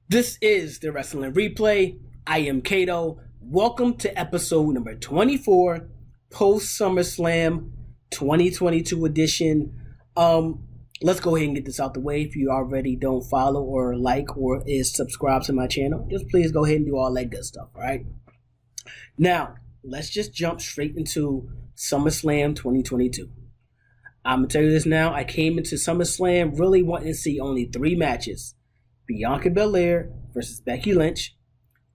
This is the Wrestling Replay. I am Cato. Welcome to episode number 24, post SummerSlam 2022 edition. Let's go ahead and get this out the way. If you already don't follow or like or is subscribed to my channel, just please go ahead and do all that good stuff, all right? Now, let's just jump straight into SummerSlam 2022. I'm going to tell you this now. I came into SummerSlam really wanting to see only three matches. Bianca Belair versus Becky Lynch,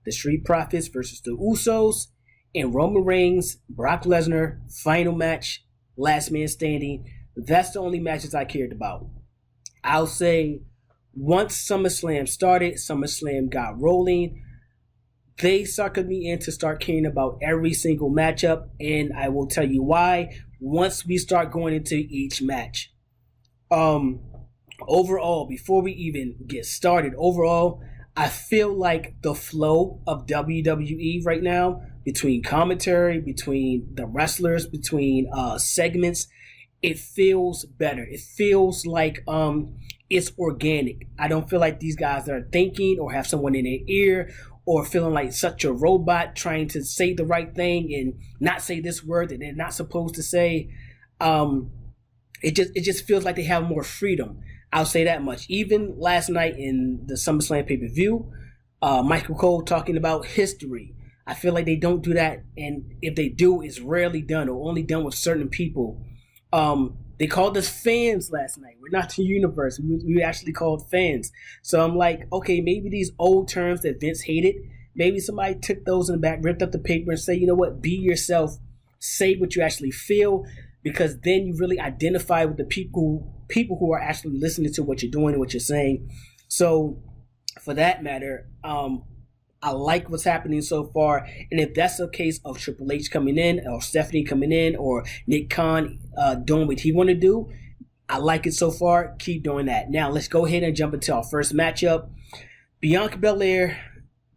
the Street Profits versus the Usos, and Roman Reigns, Brock Lesnar, final match, last man standing. That's the only matches I cared about. I'll say once SummerSlam started, SummerSlam got rolling, they suckered me in to start caring about every single matchup, and I will tell you why once we start going into each match. Overall, before we even get started, I feel like the flow of WWE right now, between commentary, between the wrestlers, between segments, it feels better. It feels like it's organic. I don't feel like these guys are thinking or have someone in their ear or feeling like such a robot trying to say the right thing and not say this word that they're not supposed to say. It just feels like they have more freedom. I'll say that much. Even last night in the SummerSlam pay-per-view, Michael Cole talking about history. I feel like they don't do that, and if they do, it's rarely done or only done with certain people. They called us fans last night. We're not the universe. We actually called fans. So I'm like, okay, maybe these old terms that Vince hated, maybe somebody took those in the back, ripped up the paper and say, you know what, be yourself. Say what you actually feel, because then you really identify with the people who are actually listening to what you're doing and what you're saying. So for that matter, I like what's happening so far. And if that's the case of Triple H coming in or Stephanie coming in or Nick Khan doing what he want to do, I like it so far. Keep doing that. Now let's go ahead and jump into our first matchup. Bianca Belair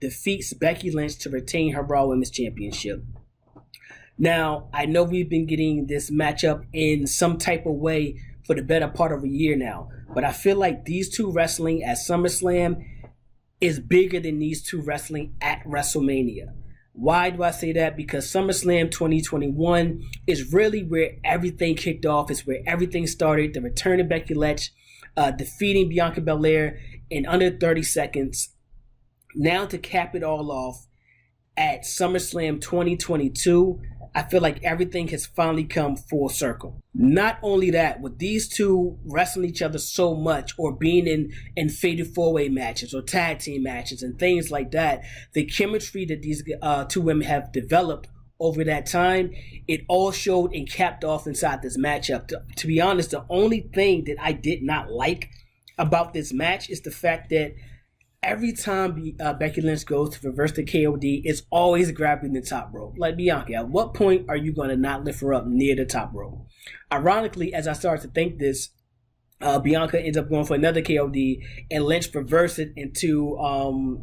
defeats Becky Lynch to retain her Raw Women's Championship. Now, I know we've been getting this matchup in some type of way for the better part of a year now, but I feel like these two wrestling at SummerSlam is bigger than these two wrestling at WrestleMania. Why do I say that? Because SummerSlam 2021 is really where everything kicked off. It's where everything started. The return of Becky Lynch, defeating Bianca Belair in under 30 seconds. Now to cap it all off at SummerSlam 2022, I feel like everything has finally come full circle. Not only that, with these two wrestling each other so much or being in fated four-way matches or tag team matches and things like that, the chemistry that these two women have developed over that time, it all showed and capped off inside this matchup. To be honest, the only thing that I did not like about this match is the fact that every time Becky Lynch goes to reverse the KOD, it's always grabbing the top rope. Like, Bianca, at what point are you going to not lift her up near the top rope? Ironically, as I started to think this, Bianca ends up going for another KOD, and Lynch reversed it into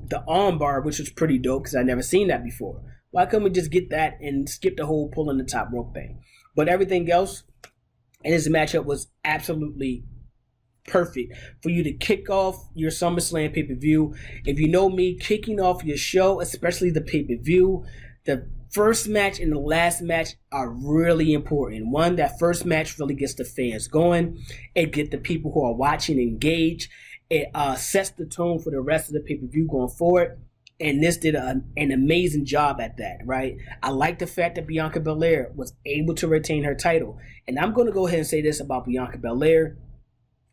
the arm bar, which was pretty dope because I'd never seen that before. Why couldn't we just get that and skip the whole pulling the top rope thing? But everything else in this matchup was absolutely perfect for you to kick off your SummerSlam pay-per-view. If you know me, kicking off your show, especially the pay-per-view, the first match and the last match are really important. One, that first match really gets the fans going. It gets the people who are watching engaged. It sets the tone for the rest of the pay-per-view going forward. And this did an amazing job at that, right? I like the fact that Bianca Belair was able to retain her title. And I'm going to go ahead and say this about Bianca Belair.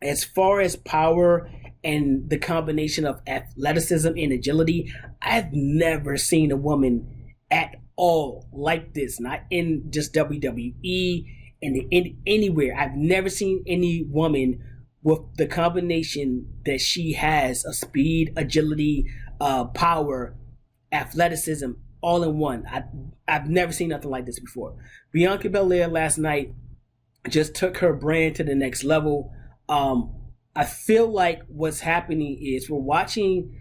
As far as power and the combination of athleticism and agility, I've never seen a woman at all like this. Not in just WWE and anywhere. I've never seen any woman with the combination that she has of speed, agility, power, athleticism, all in one. I've never seen nothing like this before. Bianca Belair last night just took her brand to the next level. I feel like what's happening is we're watching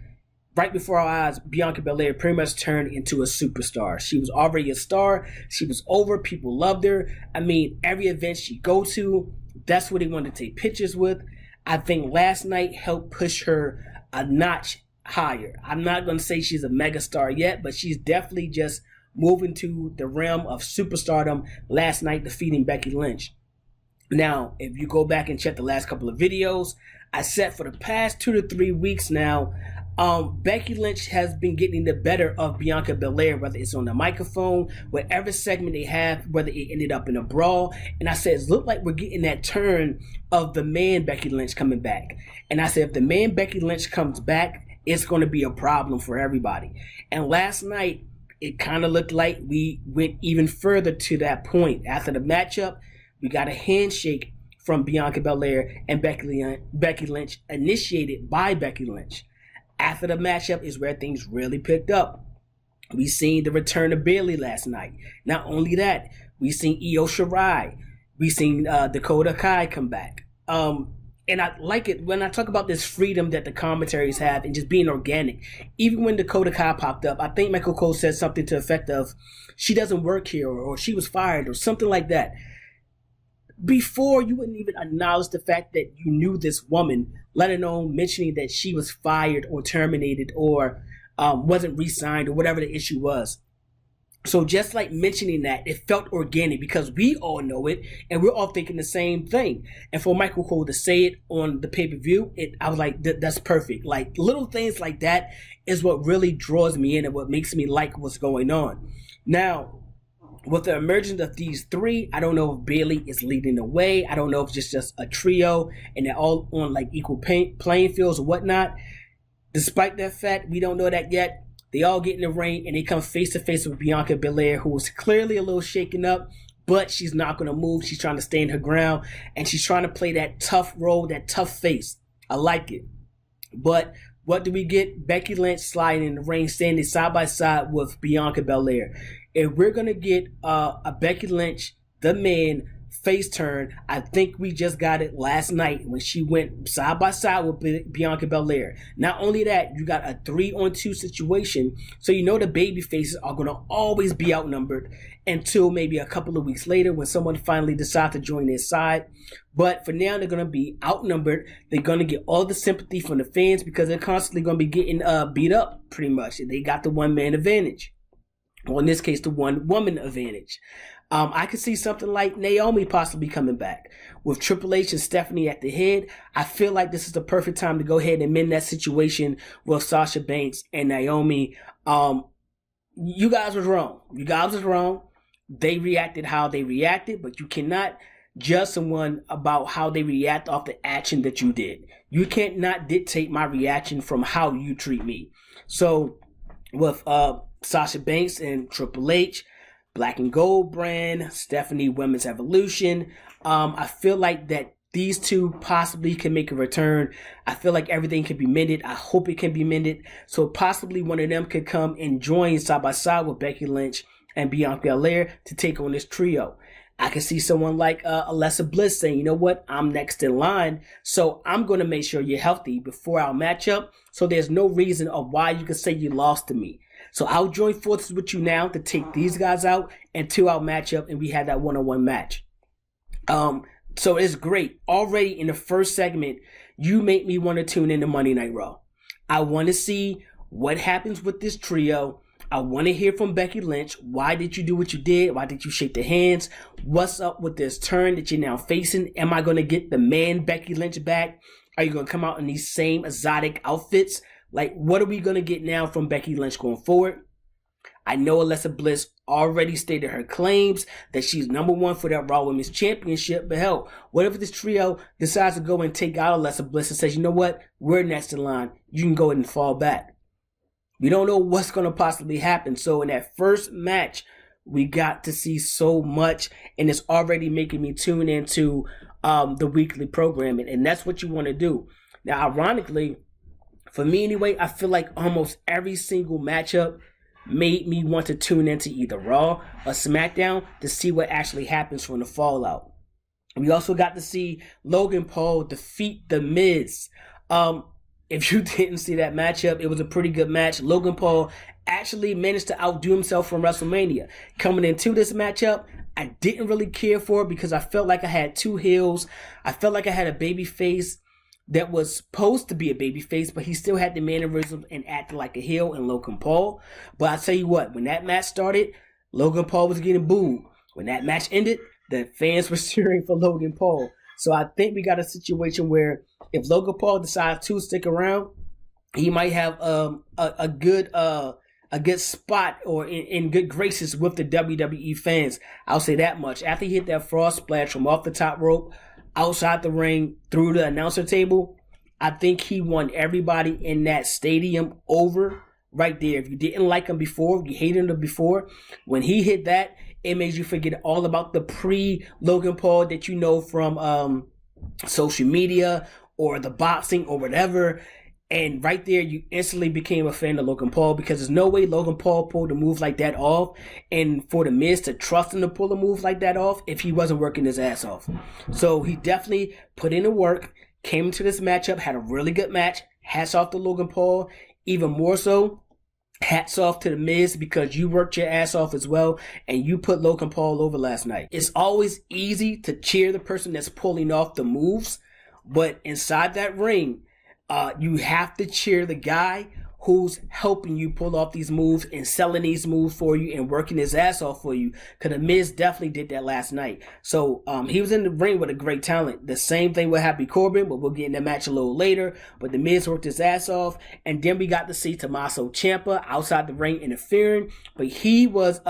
right before our eyes, Bianca Belair pretty much turned into a superstar. She was already a star. She was over. People loved her. I mean, every event she go to, that's what they wanted to take pictures with. I think last night helped push her a notch higher. I'm not going to say she's a megastar yet, but she's definitely just moving to the realm of superstardom last night, defeating Becky Lynch. Now, if you go back and check the last couple of videos, I said for the past 2 to 3 weeks now, Becky Lynch has been getting the better of Bianca Belair, whether it's on the microphone, whatever segment they have, whether it ended up in a brawl. And I said, it looked like we're getting that turn of the man Becky Lynch coming back. And I said, if the man Becky Lynch comes back, it's going to be a problem for everybody. And last night, it kind of looked like we went even further to that point. After the matchup, we got a handshake from Bianca Belair and Becky Lynch, initiated by Becky Lynch. After the matchup is where things really picked up. We seen the return of Bayley last night. Not only that, we seen Io Shirai. We seen Dakota Kai come back. And I like it when I talk about this freedom that the commentaries have and just being organic. Even when Dakota Kai popped up, I think Michael Cole said something to the effect of, she doesn't work here, or she was fired, or something like that. Before, you wouldn't even acknowledge the fact that you knew this woman, let alone mentioning that she was fired or terminated or wasn't re-signed or whatever the issue was. So just like mentioning that, it felt organic because we all know it and we're all thinking the same thing. And for Michael Cole to say it on the pay-per-view, I was like, that's perfect. Like, little things like that is what really draws me in and what makes me like what's going on. Now, with the emergence of these three, I don't know if Bayley is leading the way. I don't know if it's just a trio and they're all on like equal playing fields or whatnot. Despite that fact, we don't know that yet. They all get in the ring and they come face to face with Bianca Belair, who was clearly a little shaken up, but she's not going to move. She's trying to stand her ground and she's trying to play that tough role, that tough face. I like it. But what do we get? Becky Lynch sliding in the ring, standing side by side with Bianca Belair. If we're going to get a Becky Lynch, the man, face turn, I think we just got it last night when she went side by side with Bianca Belair. Not only that, you got a 3-on-2 situation, so you know the baby faces are going to always be outnumbered until maybe a couple of weeks later when someone finally decides to join their side. But for now, they're going to be outnumbered. They're going to get all the sympathy from the fans because they're constantly going to be getting beat up pretty much. They got the one-man advantage. Well, in this case, the one-woman advantage. I could see something like Naomi possibly coming back. With Triple H and Stephanie at the head, I feel like this is the perfect time to go ahead and mend that situation with Sasha Banks and Naomi. You guys was wrong. You guys was wrong. They reacted how they reacted, but you cannot judge someone about how they react off the action that you did. You can't not dictate my reaction from how you treat me. So with Sasha Banks and Triple H, Black and Gold brand, Stephanie Women's Evolution. I feel like that these two possibly can make a return. I feel like everything can be mended. I hope it can be mended. So possibly one of them could come and join side by side with Becky Lynch and Bianca Belair to take on this trio. I can see someone like Alexa Bliss saying, you know what, I'm next in line, so I'm going to make sure you're healthy before our matchup, so there's no reason of why you can say you lost to me. So I'll join forces with you now to take these guys out until our matchup and we have that one-on-one match. So it's great. Already in the first segment, you make me want to tune into Monday Night Raw. I want to see what happens with this trio. I want to hear from Becky Lynch. Why did you do what you did? Why did you shake the hands? What's up with this turn that you're now facing? Am I going to get the man Becky Lynch back? Are you going to come out in these same exotic outfits? Like, what are we going to get now from Becky Lynch going forward? I know Alexa Bliss already stated her claims that she's number one for that Raw Women's Championship. But hell, what if this trio decides to go and take out Alexa Bliss and says, you know what? We're next in line. You can go ahead and fall back. We don't know what's going to possibly happen. So in that first match, we got to see so much. And it's already making me tune into the weekly programming. And that's what you want to do. Now, ironically, for me anyway, I feel like almost every single matchup made me want to tune into either Raw or SmackDown to see what actually happens from the fallout. We also got to see Logan Paul defeat The Miz. If you didn't see that matchup, it was a pretty good match. Logan Paul actually managed to outdo himself from WrestleMania. Coming into this matchup, I didn't really care for it because I felt like I had two heels. I felt like I had a baby face that was supposed to be a babyface, but he still had the mannerisms and acted like a heel in Logan Paul. But I tell you what, when that match started, Logan Paul was getting booed. When that match ended, the fans were cheering for Logan Paul. So I think we got a situation where if Logan Paul decides to stick around, he might have a good spot or in good graces with the WWE fans. I'll say that much. After he hit that frog splash from off the top rope, outside the ring, through the announcer table, I think he won everybody in that stadium over right there. If you didn't like him before, if you hated him before, when he hit that, it made you forget all about the pre-Logan Paul that you know from social media or the boxing or whatever. And right there, you instantly became a fan of Logan Paul, because there's no way Logan Paul pulled a move like that off, and for The Miz to trust him to pull a move like that off if he wasn't working his ass off. So he definitely put in the work, came into this matchup, had a really good match. Hats off to Logan Paul. Even more so, hats off to The Miz, because you worked your ass off as well, and you put Logan Paul over last night. It's always easy to cheer the person that's pulling off the moves, but inside that ring, you have to cheer the guy who's helping you pull off these moves and selling these moves for you and working his ass off for you. Because The Miz definitely did that last night. So he was in the ring with a great talent. The same thing with Happy Corbin, but we'll get in that match a little later. But The Miz worked his ass off. And then we got to see Tommaso Ciampa outside the ring interfering. But he was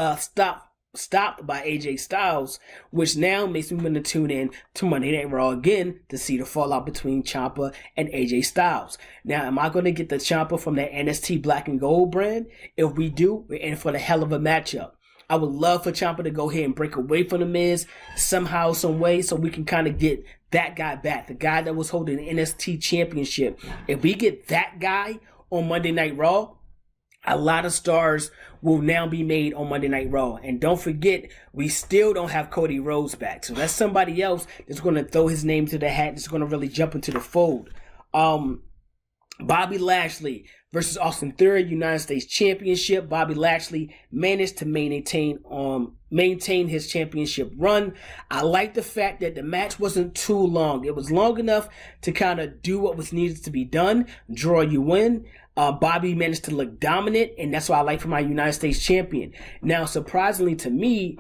stopped by AJ Styles, which now makes me want to tune in to Monday Night Raw again to see the fallout between Ciampa and AJ Styles. Now, am I going to get the Ciampa from that NXT Black and Gold brand? If we do, we're in for the hell of a matchup. I would love for Ciampa to go ahead and break away from The Miz somehow, some way, so we can kind of get that guy back, the guy that was holding the NXT Championship. If we get that guy on Monday Night Raw, a lot of stars will now be made on Monday Night Raw. And don't forget, we still don't have Cody Rhodes back. So that's somebody else that's going to throw his name to the hat, that's going to really jump into the fold. Bobby Lashley versus Austin Theory, United States Championship. Bobby Lashley managed to maintain his championship run. I like the fact that the match wasn't too long. It was long enough to kind of do what was needed to be done, draw you in. Bobby managed to look dominant, and that's what I like for my United States champion. Now, surprisingly to me,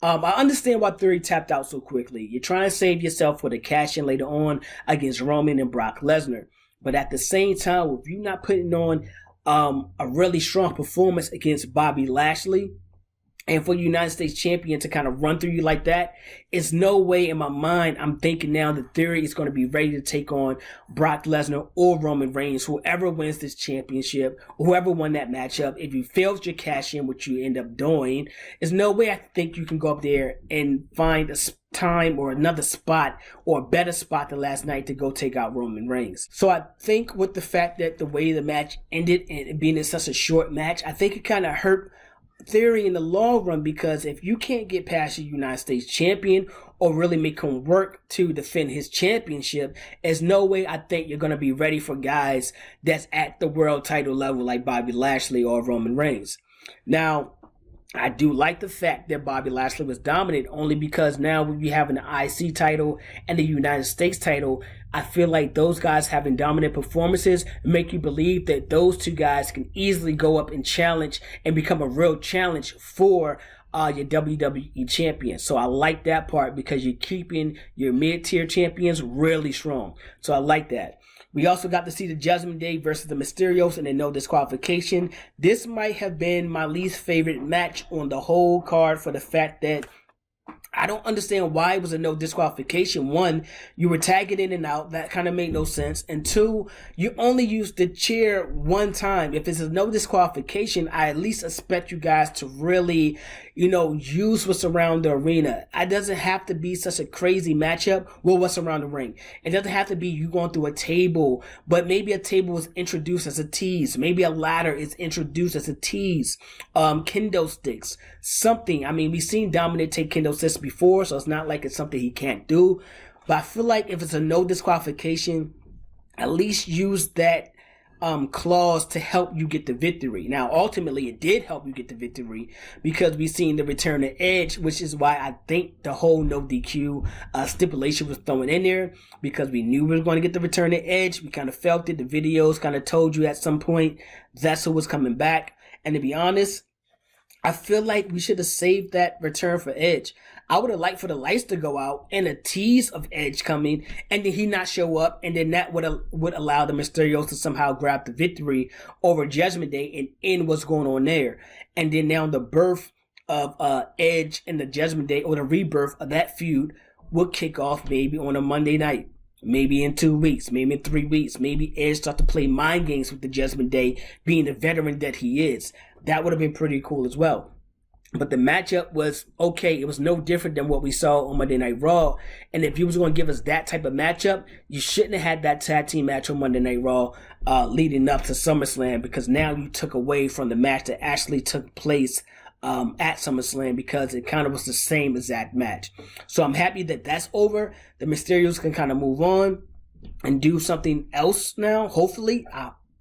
I understand why Theory tapped out so quickly. You're trying to save yourself for the cash-in later on against Roman and Brock Lesnar. But at the same time, if you're not putting on a really strong performance against Bobby Lashley, and for United States champion to kind of run through you like that, it's no way in my mind I'm thinking now that Theory is going to be ready to take on Brock Lesnar or Roman Reigns, whoever wins this championship, whoever won that matchup. If you failed your cash in, which you end up doing, there's no way I think you can go up there and find a time or another spot or a better spot than last night to go take out Roman Reigns. So I think with the fact that the way the match ended and being in such a short match, I think it kind of hurt Theory in the long run, because if you can't get past your United States champion or really make him work to defend his championship, there's no way I think you're going to be ready for guys that's at the world title level like Bobby Lashley or Roman Reigns. Now, I do like the fact that Bobby Lashley was dominant, only because now we have an IC title and the United States title. I feel like those guys having dominant performances make you believe that those two guys can easily go up and challenge and become a real challenge for your WWE champion. So I like that part, because you're keeping your mid-tier champions really strong. So I like that. We also got to see the Judgment Day versus the Mysterios in a no disqualification. This might have been my least favorite match on the whole card, for the fact that I don't understand why it was a no disqualification. One, you were tagging in and out. That kind of made no sense. And two, you only used the chair one time. If it's a no disqualification, I at least expect you guys to really, use what's around the arena. It doesn't have to be such a crazy matchup with what's around the ring. It doesn't have to be you going through a table, but maybe a table is introduced as a tease. Maybe a ladder is introduced as a tease. Kendo sticks, something. I mean, we've seen Dominic take kendo sticks before, so it's not like it's something he can't do. But I feel like if it's a no disqualification, at least use that clause to help you get the victory. Now, ultimately, it did help you get the victory because we seen the return of Edge, which is why I think the whole no DQ stipulation was thrown in there, because we knew we were going to get the return of Edge. We kind of felt it. The videos kind of told you at some point that's who was coming back. And to be honest, I feel like we should have saved that return for Edge. I would have liked for the lights to go out and a tease of Edge coming, and then he not show up, and then that would allow the Mysterios to somehow grab the victory over Judgment Day and end what's going on there. And then now the birth of Edge and the Judgment Day, or the rebirth of that feud, will kick off maybe on a Monday night. Maybe in 2 weeks, maybe in 3 weeks, maybe Edge start to play mind games with the Judgment Day, being the veteran that he is. That would have been pretty cool as well. But the matchup was okay. It was no different than what we saw on Monday Night Raw. And if you was going to give us that type of matchup, you shouldn't have had that tag team match on Monday Night Raw leading up to SummerSlam, because now you took away from the match that actually took place at SummerSlam, because it kind of was the same exact match. So I'm happy that that's over. The Mysterios can kind of move on and do something else now. Hopefully,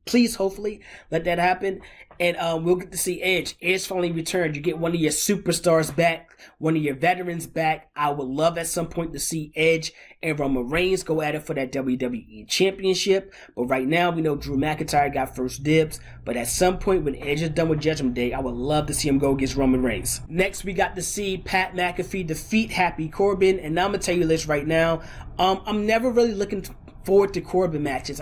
please, hopefully, let that happen. And we'll get to see Edge. Edge finally returned. You get one of your superstars back, one of your veterans back. I would love at some point to see Edge and Roman Reigns go at it for that WWE Championship. But right now, we know Drew McIntyre got first dibs. But at some point, when Edge is done with Judgment Day, I would love to see him go against Roman Reigns. Next, we got to see Pat McAfee defeat Happy Corbin. And I'm going to tell you this right now. I'm never really looking forward to Corbin matches.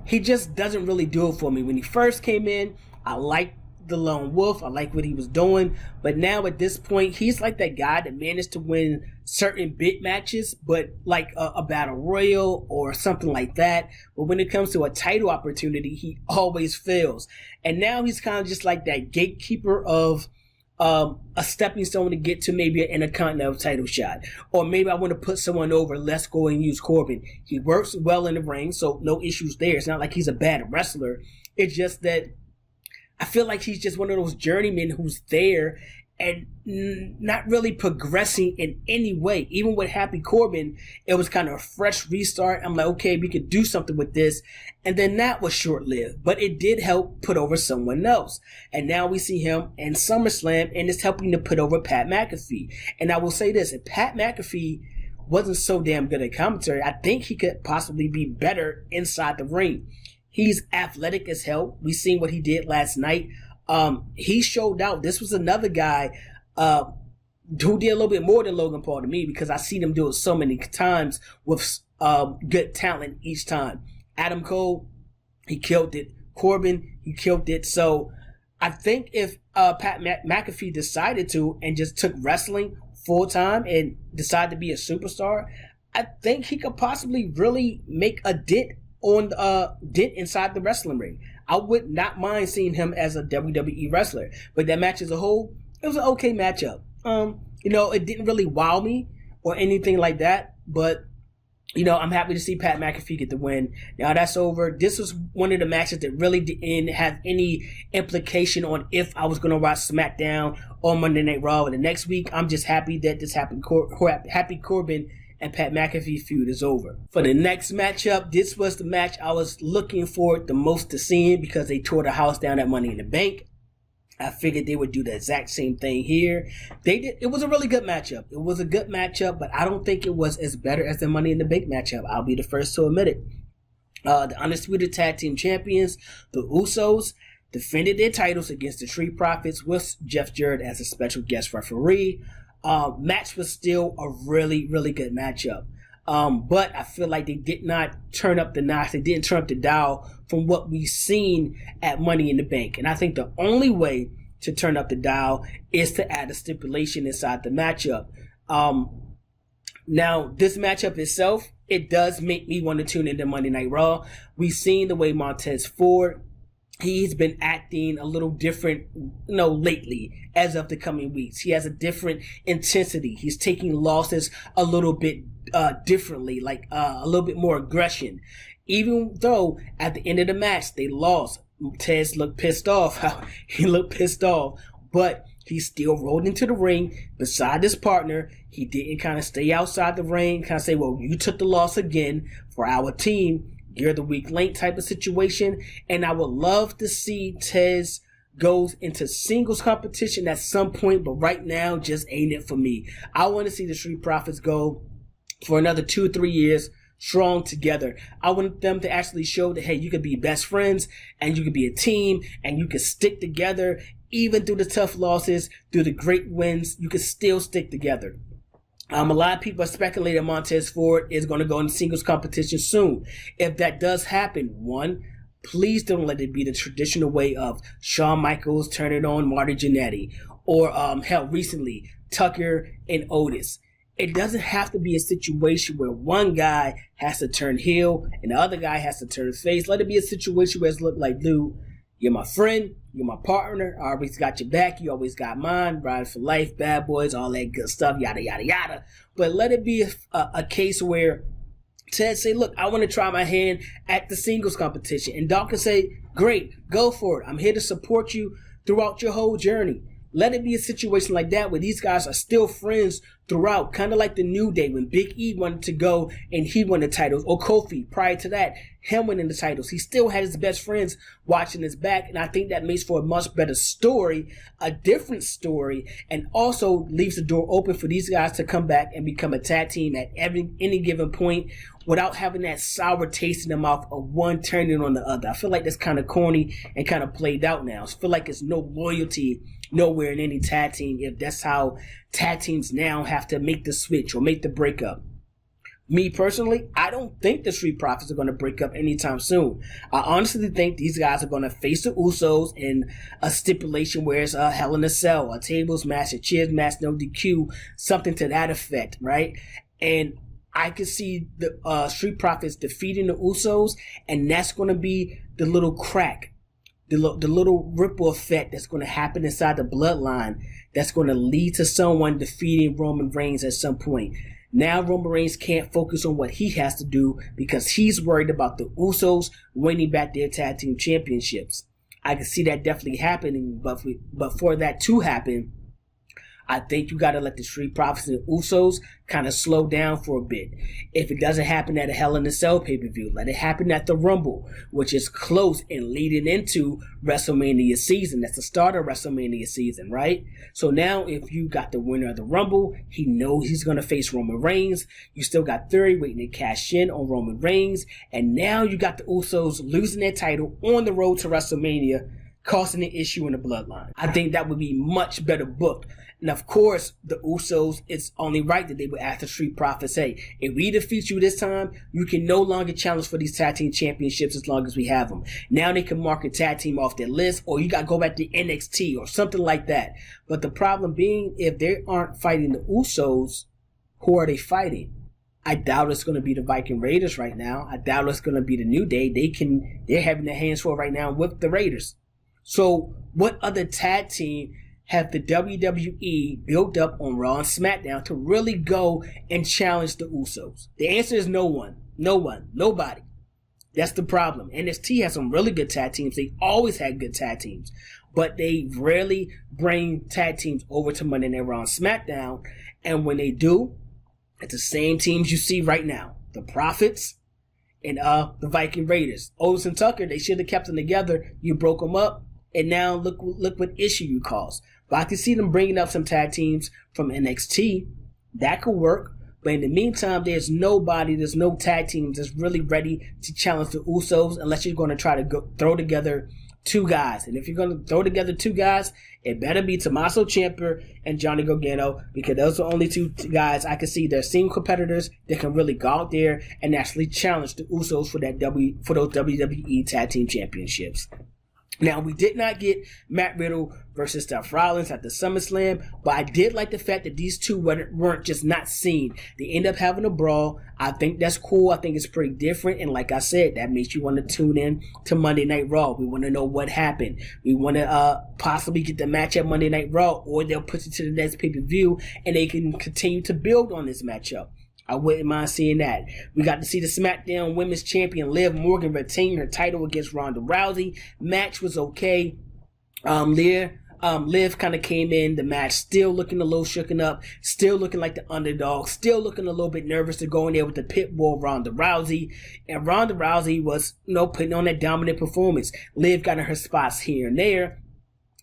He just doesn't really do it for me. When he first came in, I liked the Lone Wolf. I liked what he was doing. But now at this point, he's like that guy that managed to win certain big matches, but like a Battle Royal or something like that. But when it comes to a title opportunity, he always fails. And now he's kind of just like that gatekeeper of a stepping stone to get to maybe an Intercontinental title shot. Or maybe I want to put someone over, let's go and use Corbin. He works well in the ring, so no issues there. It's not like he's a bad wrestler. It's just that I feel like he's just one of those journeymen who's there and not really progressing in any way. Even with Happy Corbin, it was kind of a fresh restart. I'm like, okay, we could do something with this. And then that was short-lived, but it did help put over someone else. And now we see him in SummerSlam, and it's helping to put over Pat McAfee. And I will say this, if Pat McAfee wasn't so damn good at commentary, I think he could possibly be better inside the ring. He's athletic as hell. We seen what he did last night. He showed out. This was another guy who did a little bit more than Logan Paul to me, because I seen him do it so many times with good talent each time. Adam Cole, he killed it. Corbin, he killed it. So I think if Pat McAfee decided to and just took wrestling full time and decided to be a superstar, I think he could possibly really make a dent inside the wrestling ring. I would not mind seeing him as a WWE wrestler. But that match as a whole, it was an okay matchup. It didn't really wow me or anything like that. But, I'm happy to see Pat McAfee get the win. Now that's over. This was one of the matches that really didn't have any implication on if I was going to watch SmackDown or Monday Night Raw. And the next week, I'm just happy that this happened. Happy Corbin and Pat McAfee feud is over. For the next matchup, this was the match I was looking forward the most to seeing, because they tore the house down at Money in the Bank. I figured they would do the exact same thing here. They did. It was a really good matchup. It was a good matchup, but I don't think it was as better as the Money in the Bank matchup. I'll be the first to admit it. The Undisputed Tag Team Champions, the Usos, defended their titles against the Street Profits with Jeff Jarrett as a special guest referee. Match was still a really, really good matchup. But I feel like they did not turn up the notch. They didn't turn up the dial from what we've seen at Money in the Bank. And I think the only way to turn up the dial is to add a stipulation inside the matchup. Now, this matchup itself, it does make me want to tune into Monday Night Raw. We've seen the way Montez Ford, he's been acting a little different, lately as of the coming weeks. He has a different intensity. He's taking losses a little bit differently, like a little bit more aggression. Even though at the end of the match they lost, Montez looked pissed off. He looked pissed off, but he still rolled into the ring beside his partner. He didn't kind of stay outside the ring, kind of say, well, you took the loss again for our team. You're the weak link type of situation. And I would love to see Tez goes into singles competition at some point, but right now just ain't it for me. I want to see the Street Profits go for another 2 or 3 years strong together. I want them to actually show that, hey, you could be best friends and you could be a team and you could stick together even through the tough losses, through the great wins. You could still stick together. A lot of people are speculating Montez Ford is going to go in singles competition soon. If that does happen, one, please don't let it be the traditional way of Shawn Michaels turning on Marty Jannetty, or hell, recently Tucker and Otis. It doesn't have to be a situation where one guy has to turn heel and the other guy has to turn face. Let it be a situation where it's look like, dude, you're my friend, you're my partner, I always got your back, you always got mine, ride for life, bad boys, all that good stuff, yada, yada, yada. But let it be a case where Ted say, look, I want to try my hand at the singles competition. And Doc can say, great, go for it. I'm here to support you throughout your whole journey. Let it be a situation like that where these guys are still friends throughout, kind of like the New Day when Big E wanted to go and he won the titles, or Kofi prior to that, him winning the titles. He still had his best friends watching his back, and I think that makes for a much better story, a different story, and also leaves the door open for these guys to come back and become a tag team at any given point without having that sour taste in the mouth of one turning on the other. I feel like that's kind of corny and kind of played out now. I feel like it's no loyalty nowhere in any tag team if that's how tag teams now have to make the switch or make the breakup. Me personally, I don't think the Street Profits are going to break up anytime soon. I honestly think these guys are going to face the Usos in a stipulation where it's a Hell in a Cell, a tables match, a chairs match, no DQ, something to that effect, right? And I could see the Street Profits defeating the Usos, and that's going to be the little crack, the little ripple effect that's going to happen inside the bloodline that's going to lead to someone defeating Roman Reigns at some point. Now Roman Reigns can't focus on what he has to do because he's worried about the Usos winning back their tag team championships. I can see that definitely happening, but for that to happen, I think you got to let the Street Profits and the Usos kind of slow down for a bit. If it doesn't happen at a Hell in a Cell pay-per-view, let it happen at the Rumble, which is close and leading into WrestleMania season. That's the start of WrestleMania season, right? So now if you got the winner of the Rumble, he knows he's going to face Roman Reigns. You still got Theory waiting to cash in on Roman Reigns. And now you got the Usos losing their title on the road to WrestleMania, causing an issue in the bloodline. I think that would be much better booked. And of course, the Usos, it's only right that they would ask the Street Profits, hey, if we defeat you this time, you can no longer challenge for these tag team championships as long as we have them. Now they can mark a tag team off their list, or you got to go back to NXT or something like that. But the problem being, if they aren't fighting the Usos, who are they fighting? I doubt it's going to be the Viking Raiders right now. I doubt it's going to be the New Day. They're having their hands full right now with the Raiders. So what other tag team have the WWE built up on Raw and SmackDown to really go and challenge the Usos? The answer is no one. No one. Nobody. That's the problem. NXT has some really good tag teams. They always had good tag teams. But they rarely bring tag teams over to Monday Night Raw and SmackDown. And when they do, it's the same teams you see right now. The Profits and the Viking Raiders. Otis and Tucker, they should have kept them together. You broke them up. And now look what issue you caused. But I can see them bringing up some tag teams from NXT. That could work. But in the meantime, there's no tag teams that's really ready to challenge the Usos unless you're going to try to throw together two guys. And if you're going to throw together two guys, it better be Tommaso Ciampa and Johnny Gargano, because those are only two guys I can see they're single competitors that can really go out there and actually challenge the Usos for those WWE Tag Team Championships. Now, we did not get Matt Riddle versus Seth Rollins at the SummerSlam, but I did like the fact that these two weren't just not seen. They end up having a brawl. I think that's cool. I think it's pretty different. And like I said, that makes you want to tune in to Monday Night Raw. We want to know what happened. We want to possibly get the match at Monday Night Raw, or they'll push it to the next pay-per-view and they can continue to build on this matchup. I wouldn't mind seeing that. We got to see the SmackDown Women's Champion Liv Morgan retain her title against Ronda Rousey. Match was okay. Leah Liv kind of came in the match still looking a little shooken up, still looking like the underdog, still looking a little bit nervous to go in there with the pit bull Ronda Rousey. And Ronda Rousey was, putting on that dominant performance. Liv got in her spots here and there,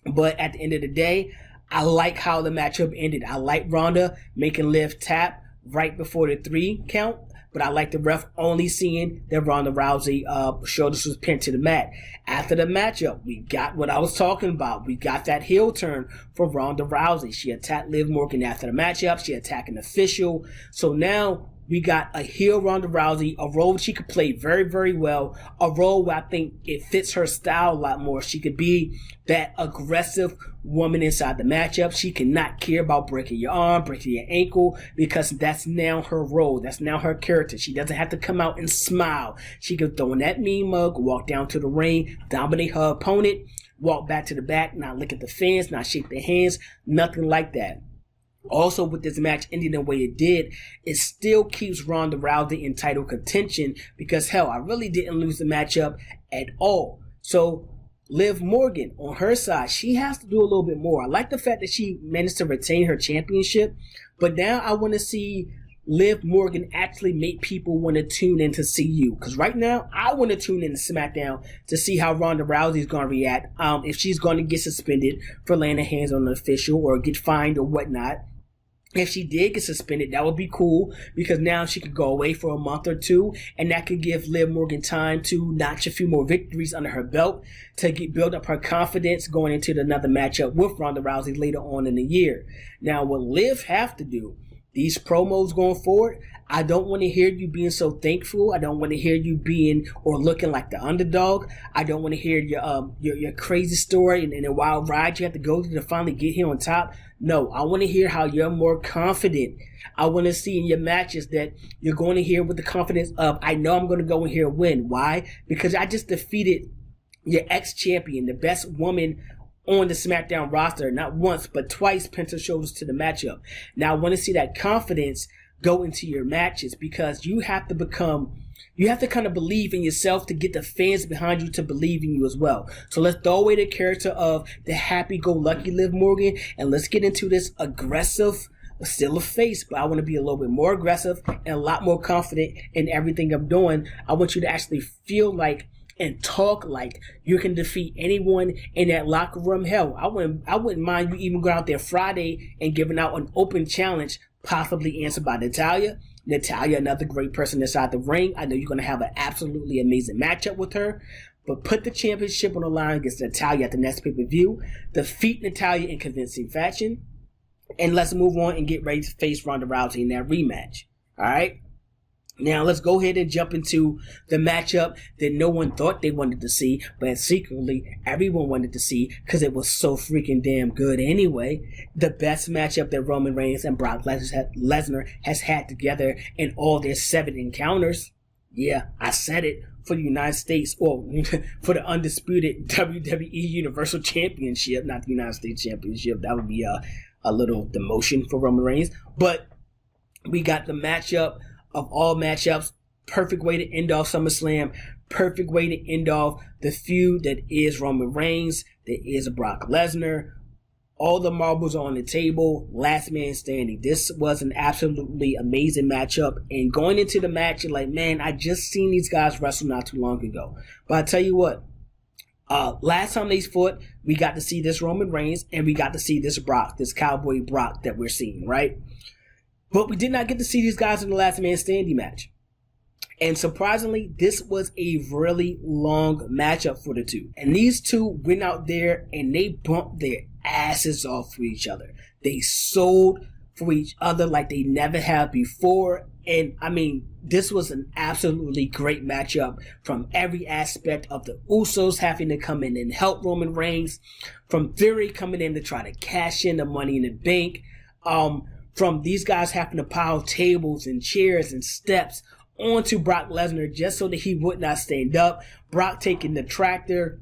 but at the end of the day, I like how the matchup ended. I like Ronda making Liv tap right before the 3 count. But I like the ref only seeing that Ronda Rousey shoulders was pinned to the mat. After the matchup, we got what I was talking about. We got that heel turn for Ronda Rousey. She attacked Liv Morgan after the matchup. She attacked an official. So now we got a heel Ronda Rousey, a role she could play very, very well. A role where I think it fits her style a lot more. She could be that aggressive woman inside the matchup. She cannot care about breaking your arm, breaking your ankle, because that's now her role. That's now her character. She doesn't have to come out and smile. She can throw in that mean mug, walk down to the ring, dominate her opponent, walk back to the back, not look at the fans, not shake their hands, nothing like that. Also, with this match ending the way it did, it still keeps Ronda Rousey in title contention because, hell, I really didn't lose the matchup at all. So, Liv Morgan, on her side, she has to do a little bit more. I like the fact that she managed to retain her championship, but now I want to see Liv Morgan actually make people want to tune in to see you. Because right now, I want to tune in to SmackDown to see how Ronda Rousey is going to react. If she's going to get suspended for laying her hands on an official or get fined or whatnot. If she did get suspended, that would be cool because now she could go away for a month or two, and that could give Liv Morgan time to notch a few more victories under her belt to build up her confidence going into another matchup with Ronda Rousey later on in the year. Now, what Liv have to do, these promos going forward, I don't want to hear you being so thankful. I don't want to hear you being or looking like the underdog. I don't want to hear your crazy story and a wild ride you have to go through to finally get here on top. No, I want to hear how you're more confident. I want to see in your matches that you're going to hear with the confidence of, I know I'm going to go in here and win. Why? Because I just defeated your ex-champion, the best woman on the SmackDown roster, not once, but twice, pinned her shoulders to the matchup. Now, I want to see that confidence go into your matches because you have to kind of believe in yourself to get the fans behind you to believe in you as well. So let's throw away the character of the happy-go-lucky Liv Morgan and let's get into this aggressive, still a face, but I want to be a little bit more aggressive and a lot more confident in everything I'm doing. I want you to actually feel like and talk like you can defeat anyone in that locker room. Hell, I wouldn't mind you even going out there Friday and giving out an open challenge, possibly answered by Natalya. Natalya, another great person inside the ring. I know you're going to have an absolutely amazing matchup with her. But put the championship on the line against Natalya at the next pay-per-view. Defeat Natalya in convincing fashion. And let's move on and get ready to face Ronda Rousey in that rematch. Alright? Now, let's go ahead and jump into the matchup that no one thought they wanted to see, but secretly everyone wanted to see because it was so freaking damn good anyway. The best matchup that Roman Reigns and Brock Lesnar has had together in all their 7 encounters. Yeah, I said it. For the United States, or for the undisputed WWE Universal Championship, not the United States Championship. That would be a little demotion for Roman Reigns. But we got the matchup of all matchups, perfect way to end off SummerSlam, perfect way to end off the feud that is Roman Reigns, that is Brock Lesnar. All the marbles are on the table, last man standing. This was an absolutely amazing matchup, and going into the match, you're like, man, I just seen these guys wrestle not too long ago. But I tell you what, last time they fought, we got to see this Roman Reigns, and we got to see this Brock, this Cowboy Brock that we're seeing, right? But we did not get to see these guys in the last man standing match. And surprisingly, this was a really long matchup for the two. And these two went out there and they bumped their asses off for each other. They sold for each other like they never have before. And I mean, this was an absolutely great matchup from every aspect of the Usos having to come in and help Roman Reigns, from Theory coming in to try to cash in the Money in the Bank, from these guys having to pile tables and chairs and steps onto Brock Lesnar just so that he would not stand up. Brock taking the tractor,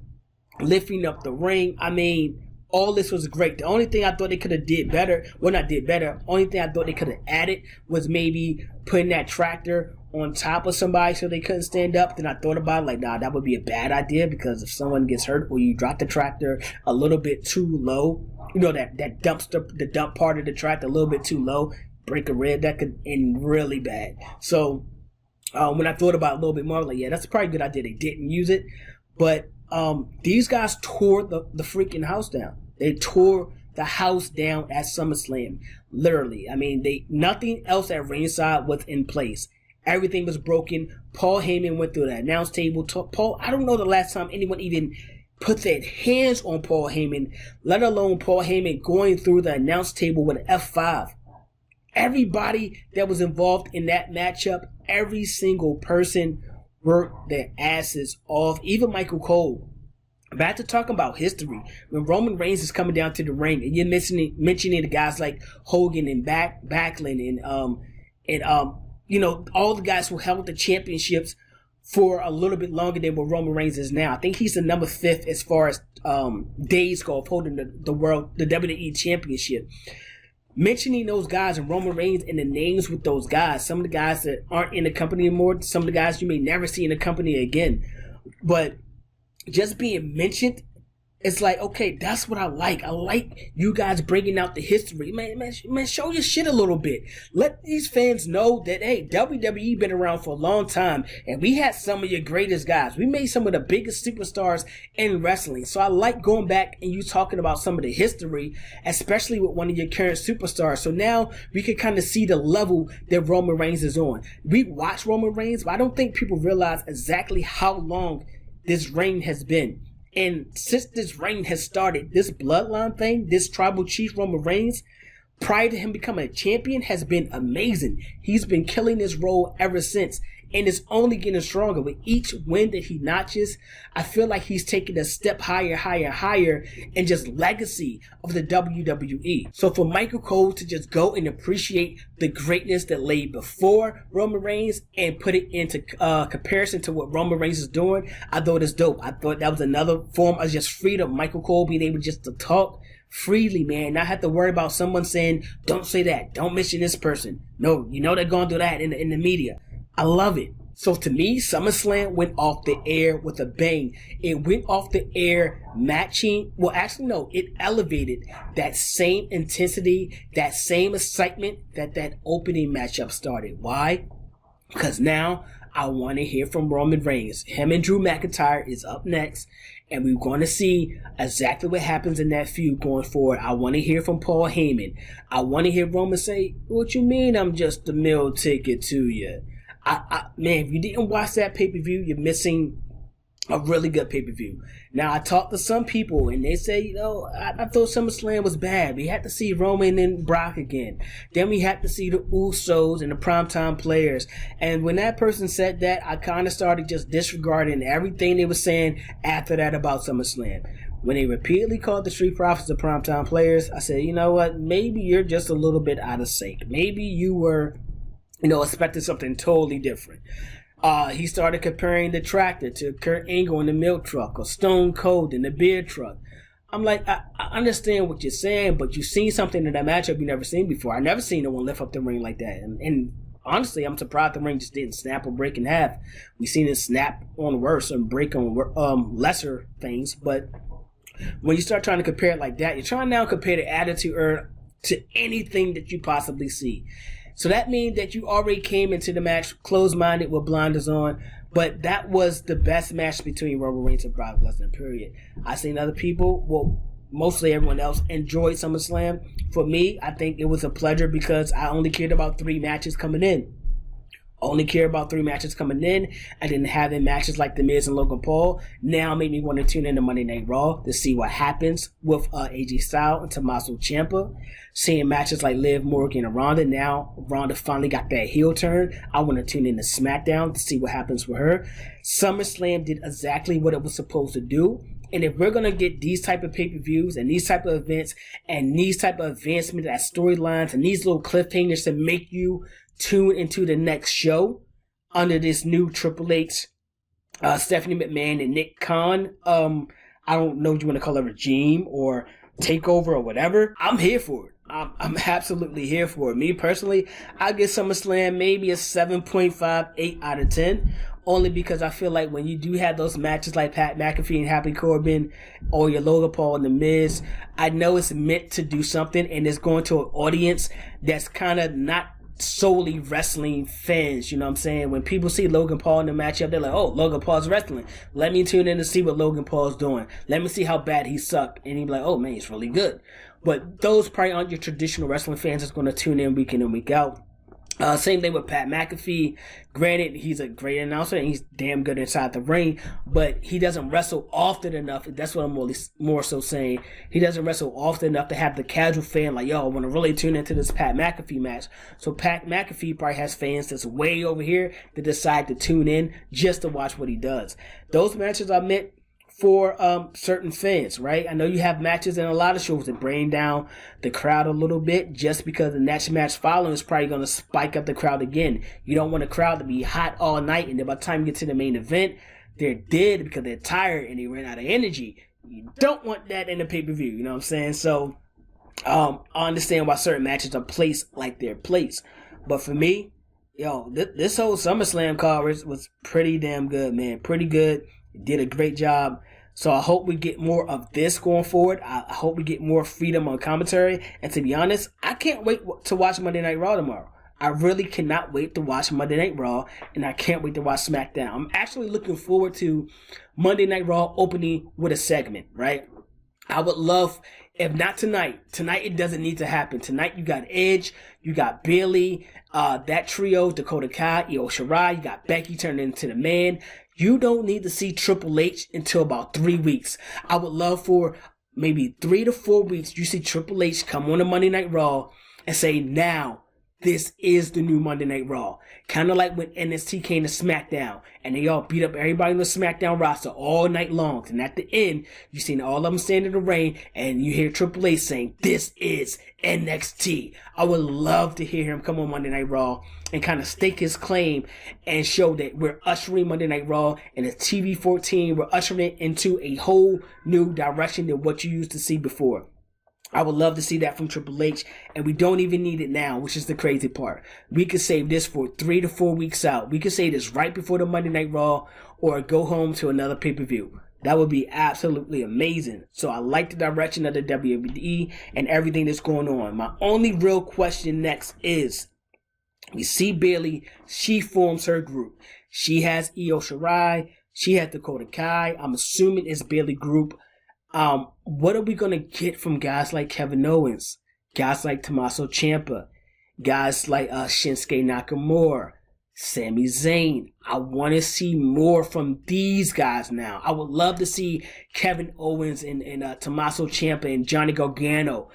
lifting up the ring. I mean, all this was great. The only thing I thought they could have did better, well, not did better, only thing I thought they could have added was maybe putting that tractor on top of somebody so they couldn't stand up. Then I thought about it, like, nah, that would be a bad idea, because if someone gets hurt or you drop the tractor a little bit too low, you know, that dumpster, the dump part of the tractor a little bit too low, break a rib, that could end really bad. So when I thought about it a little bit more, I was like, yeah, that's probably a good idea. They didn't use it. But these guys tore the freaking house down. They tore the house down at SummerSlam. Literally. I mean, nothing else at ringside was in place. Everything was broken. Paul Heyman went through the announce table. I don't know the last time anyone even put their hands on Paul Heyman, let alone Paul Heyman going through the announce table with an F5. Everybody that was involved in that matchup, every single person worked their asses off. Even Michael Cole. Back to talking about history. When Roman Reigns is coming down to the ring, and you're mentioning the guys like Hogan and Backlund and you know, all the guys who held the championships for a little bit longer than what Roman Reigns is now. I think he's the number 5th as far as days go of holding the WWE Championship. Mentioning those guys and Roman Reigns and the names with those guys, some of the guys that aren't in the company anymore, some of the guys you may never see in the company again, but just being mentioned, it's like, okay, that's what I like. I like you guys bringing out the history. Man, show your shit a little bit. Let these fans know that, hey, WWE been around for a long time, and we had some of your greatest guys. We made some of the biggest superstars in wrestling. So I like going back and you talking about some of the history, especially with one of your current superstars. So now we can kind of see the level that Roman Reigns is on. We watch Roman Reigns, but I don't think people realize exactly how long this reign has been. And since this reign has started, this bloodline thing, this tribal chief Roman Reigns, prior to him becoming a champion, has been amazing. He's been killing this role ever since, and it's only getting stronger. With each win that he notches, I feel like he's taking a step higher in just legacy of the WWE. So for Michael Cole to just go and appreciate the greatness that lay before Roman Reigns and put it into comparison to what Roman Reigns is doing, I thought it's dope. I thought that was another form of just freedom. Michael Cole being able just to talk freely, man, not have to worry about someone saying, don't say that, don't mention this person. No, you know they're going to do that in the media. I love it. So to me, SummerSlam went off the air with a bang. It went off the air matching, well, actually, no, it elevated that same intensity, that same excitement that opening matchup started. Why? Because now I want to hear from Roman Reigns. Him and Drew McIntyre is up next, and we're going to see exactly what happens in that feud going forward. I want to hear from Paul Heyman. I want to hear Roman say, what you mean I'm just a meal ticket to you? Man, if you didn't watch that pay-per-view, you're missing a really good pay-per-view. Now, I talked to some people, and they say, you know, I thought SummerSlam was bad. We had to see Roman and Brock again. Then we had to see the Usos and the primetime players. And when that person said that, I kind of started just disregarding everything they were saying after that about SummerSlam. When they repeatedly called the Street Profits the primetime players, I said, you know what, maybe you're just a little bit out of sync. Maybe you were, you know, expecting something totally different. He started comparing the tractor to Kurt Angle in the milk truck, or Stone Cold in the beer truck. I'm like, I understand what you're saying, but you've seen something in that matchup you've never seen before. I've never seen no one lift up the ring like that. And honestly, I'm surprised the ring just didn't snap or break in half. We've seen it snap on worse and break on lesser things. But when you start trying to compare it like that, you're trying now to compare the Attitude Era to anything that you possibly see. So that means that you already came into the match closed-minded with blinders on, but that was the best match between Roman Reigns and Brock Lesnar, period. I've seen other people, well, mostly everyone else, enjoyed SummerSlam. For me, I think it was a pleasure because I only cared about 3 matches coming in. Only care about 3 matches coming in. I didn't have in matches like The Miz and Logan Paul. Now made me want to tune into Monday Night Raw to see what happens with AJ Styles and Tommaso Ciampa. Seeing matches like Liv Morgan and Ronda. Now Ronda finally got that heel turn. I want to tune into SmackDown to see what happens with her. SummerSlam did exactly what it was supposed to do. And if we're going to get these type of pay-per-views and these type of events and these type of advancements as storylines and these little cliffhangers to make you tune into the next show under this new Triple H, Stephanie McMahon and Nick Khan, I don't know what you want to call it, regime or takeover or whatever, I'm here for it. I'm absolutely here for it. Me personally, I give SummerSlam maybe a 7.5, 8 out of 10. Only because I feel like when you do have those matches like Pat McAfee and Happy Corbin or your Logan Paul and The Miz, I know it's meant to do something and it's going to an audience that's kind of not solely wrestling fans. You know what I'm saying? When people see Logan Paul in the matchup, they're like, oh, Logan Paul's wrestling. Let me tune in to see what Logan Paul's doing. Let me see how bad he sucked. And he'd be like, oh man, he's really good. But those probably aren't your traditional wrestling fans that's going to tune in week in and week out. Same thing with Pat McAfee. Granted, he's a great announcer and he's damn good inside the ring, but he doesn't wrestle often enough. That's what I'm more so saying. He doesn't wrestle often enough to have the casual fan like, yo, I want to really tune into this Pat McAfee match. So Pat McAfee probably has fans that's way over here that decide to tune in just to watch what he does. Those matches are meant for certain fans, right? I know you have matches in a lot of shows that bring down the crowd a little bit just because the next match following is probably going to spike up the crowd again. You don't want a crowd to be hot all night and then by the time you get to the main event, they're dead because they're tired and they ran out of energy. You don't want that in the pay-per-view, you know what I'm saying? So, I understand why certain matches are placed like they're placed. But for me, this whole SummerSlam card was pretty damn good, man. Pretty good. Did a great job. So I hope we get more of this going forward. I hope we get more freedom on commentary. And to be honest, I can't wait to watch Monday Night Raw tomorrow. I really cannot wait to watch Monday Night Raw, and I can't wait to watch SmackDown. I'm actually looking forward to Monday Night Raw opening with a segment, right? I would love, if not tonight it doesn't need to happen. Tonight you got Edge, you got Bayley, that trio, Dakota Kai, Io Shirai, you got Becky turning into the man. You don't need to see Triple H until about 3 weeks. I would love for maybe 3 to 4 weeks you see Triple H come on a Monday Night Raw and say, now, this is the new Monday Night Raw. Kind of like when NXT came to SmackDown and they all beat up everybody on the SmackDown roster all night long. And at the end, you seen all of them stand in the ring and you hear Triple H saying, this is NXT. I would love to hear him come on Monday Night Raw and kind of stake his claim and show that we're ushering Monday Night Raw and it's TV14. We're ushering it into a whole new direction than what you used to see before. I would love to see that from Triple H, and we don't even need it now, which is the crazy part. We could save this for 3 to 4 weeks out. We could save this right before the Monday Night Raw or go home to another pay-per-view. That would be absolutely amazing. So I like the direction of the WWE and everything that's going on. My only real question next is, we see Bayley, she forms her group. She has Io Shirai, she has Dakota Kai. I'm assuming it's Bayley group. What are we going to get from guys like Kevin Owens, guys like Tommaso Ciampa, guys like Shinsuke Nakamura, Sami Zayn? I want to see more from these guys now. I would love to see Kevin Owens and Tommaso Ciampa and Johnny Gargano,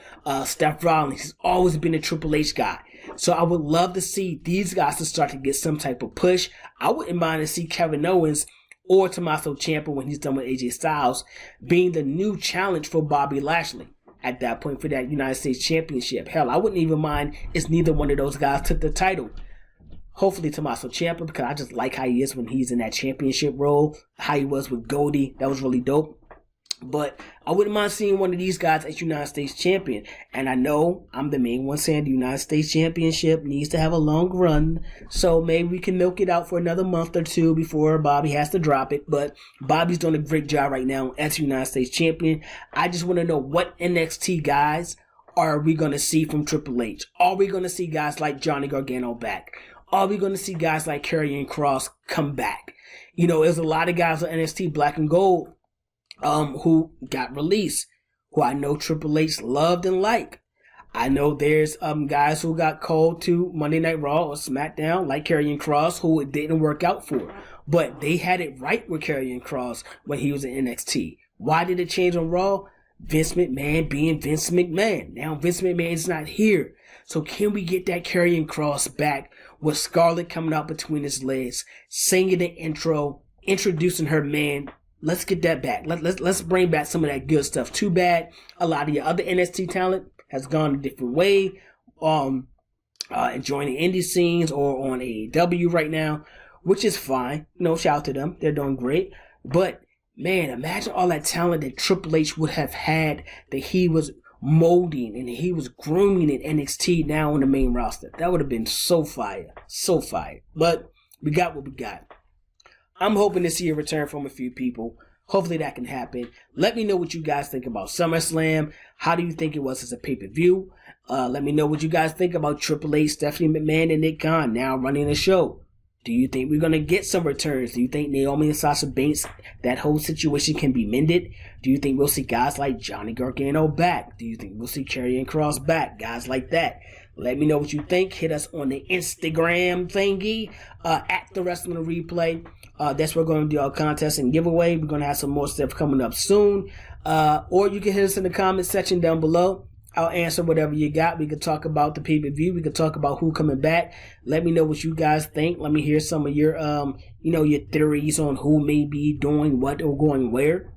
Seth Rollins. He's always been a Triple H guy. So I would love to see these guys to start to get some type of push. I wouldn't mind to see Kevin Owens or Tommaso Ciampa when he's done with AJ Styles being the new challenge for Bobby Lashley at that point for that United States Championship. Hell, I wouldn't even mind if neither one of those guys took the title. Hopefully Tommaso Ciampa, because I just like how he is when he's in that championship role, how he was with Goldie. That was really dope. But I wouldn't mind seeing one of these guys as United States Champion. And I know I'm the main one saying the United States Championship needs to have a long run. So maybe we can milk it out for another month or two before Bobby has to drop it. But Bobby's doing a great job right now as United States Champion. I just want to know what NXT guys are we going to see from Triple H? Are we going to see guys like Johnny Gargano back? Are we going to see guys like Karrion Kross come back? You know, there's a lot of guys on NXT Black and Gold who got released, who I know Triple H loved and liked. I know there's guys who got called to Monday Night Raw or SmackDown, like Karrion Kross, who it didn't work out for. But they had it right with Karrion Kross when he was in NXT. Why did it change on Raw? Vince McMahon being Vince McMahon. Now Vince McMahon is not here. So can we get that Karrion Kross back with Scarlett coming out between his legs, singing the intro, introducing her man? Let's get that back. Let's bring back some of that good stuff. Too bad a lot of your other NXT talent has gone a different way, enjoying the indie scenes or on AEW right now, which is fine. No, shout out to them. They're doing great. But Man, imagine all that talent that Triple H would have had that he was molding and he was grooming in NXT now on the main roster. That would have been so fire. So fire. But we got what we got. I'm hoping to see a return from a few people. Hopefully that can happen. Let me know what you guys think about SummerSlam. How do you think it was as a pay-per-view? Let me know what you guys think about Triple H, Stephanie McMahon, and Nick Khan now running the show. Do you think we're going to get some returns? Do you think Naomi and Sasha Banks, that whole situation can be mended? Do you think we'll see guys like Johnny Gargano back? Do you think we'll see Karrion Kross back? Guys like that. Let me know what you think. Hit us on the Instagram thingy at the Wrestling Replay. That's where we're going to do our contest and giveaway. We're going to have some more stuff coming up soon. Or you can hit us in the comment section down below. I'll answer whatever you got. We could talk about the pay-per-view. We could talk about who coming back. Let me know what you guys think. Let me hear some of your, your theories on who may be doing what or going where.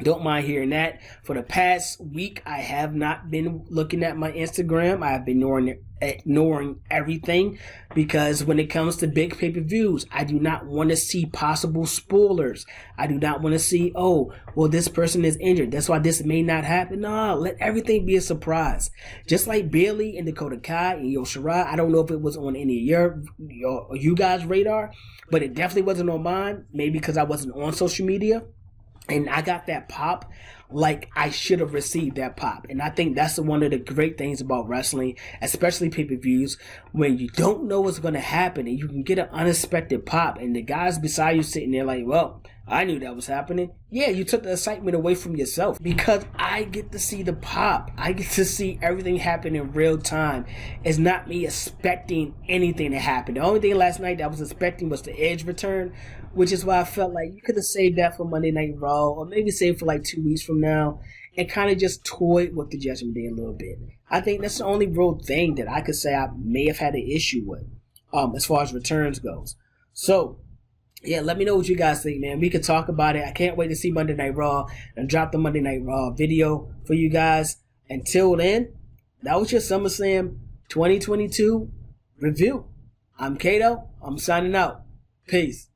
Don't mind hearing that. For the past week, I have not been looking at my Instagram. I have been ignoring everything because when it comes to big pay-per-views, I do not want to see possible spoilers. I do not want to see, this person is injured. That's why this may not happen. No, let everything be a surprise. Just like Bayley and Dakota Kai and Shirai, I don't know if it was on any of you guys' radar, but it definitely wasn't on mine. Maybe because I wasn't on social media. And I got that pop like I should have received that pop. And I think that's one of the great things about wrestling, especially pay-per-views, when you don't know what's going to happen and you can get an unexpected pop. And the guys beside you sitting there like, well, I knew that was happening. Yeah, you took the excitement away from yourself because I get to see the pop. I get to see everything happen in real time. It's not me expecting anything to happen. The only thing last night that I was expecting was the Edge return, which is why I felt like you could have saved that for Monday Night Raw or maybe saved for like 2 weeks from now and kind of just toyed with the Judgment Day a little bit. I think that's the only real thing that I could say I may have had an issue with as far as returns goes. So, yeah, let me know what you guys think, man. We could talk about it. I can't wait to see Monday Night Raw and drop the Monday Night Raw video for you guys. Until then, that was your SummerSlam 2022 review. I'm Cato. I'm signing out. Peace.